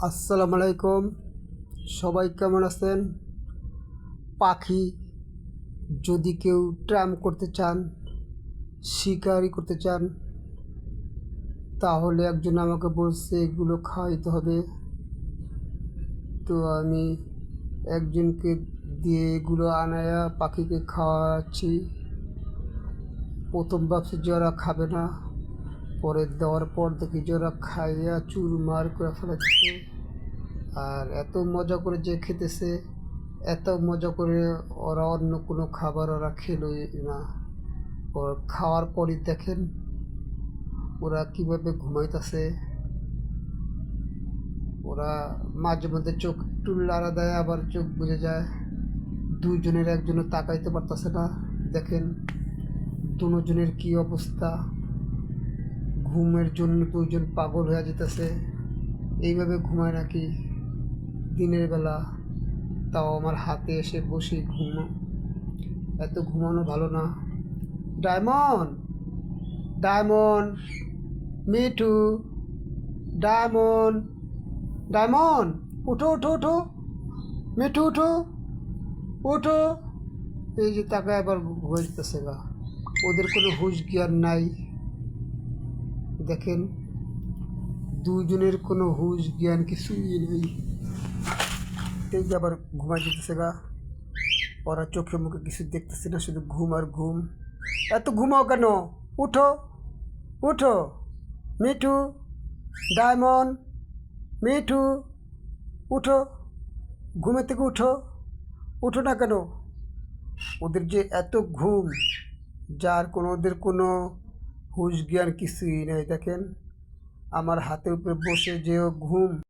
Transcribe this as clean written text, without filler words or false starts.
আসসালামু আলাইকুম। সবাই কেমন আছেন? পাখি যদি কেউ ট্র্যাম করতে চান, শিকারি করতে চান, তাহলে একজন আমাকে বলছে এগুলো খাওয়াইতে হবে। তো আমি একজনকে দিয়ে এগুলো আনায়া পাখিকে খাওয়াচ্ছি। প্রথম ভাবছি যে ওরা খাবে না, পরে দেওয়ার পর দেখি যে ওরা খাইয়া চুরমার করে ফেলাচ্ছে। আর এত মজা করে যে খেতেছে, এত মজা করে ওরা অন্য কোনো খাবার ওরা খেলোই না। ওর খাওয়ার পরই দেখেন ওরা কীভাবে ঘুমাইতেছে। ওরা মাঝে মধ্যে চোখ একটু লাড়া দেয়, আবার চোখ বুজে যায়। দুইজনের একজনে তাকাইতে পারতেছে না। দেখেন দুজনের কী অবস্থা। ঘুমের জন্য দুইজন পাগল হয়ে যেতেছে। এইভাবে ঘুমায় নাকি দিনের বেলা? তাও আমার হাতে এসে বসে এত ঘুমানো ভালো না। Diamond, diamond, Mithu, diamond, diamond, উঠো উঠো উঠো, মিঠু উঠো, উঠো। এই যে তাকে আবার ঘুরে যেতেছে গা। ওদের কোনো হুঁশ জ্ঞান নাই। দেখেন দুজনের কোনো হুঁশ জ্ঞান কিছুই নেই। এই যে আবার ঘুমাই যেতেছে গা। ওরা চোখে মুখে কিছু দেখতেছে না, শুধু ঘুম আর ঘুম। এত ঘুমাও কেন? উঠো, উঠো, মিঠু, ডায়মন্ড, মিঠু, উঠো, ঘুমের থেকে উঠো, উঠো না কেন? ওদের যে এত ঘুম, যার কোনো ওদের কোনো হুঁশ জ্ঞান কিছুই নেই। দেখেন আমার হাতের উপরে বসে যে ঘুম।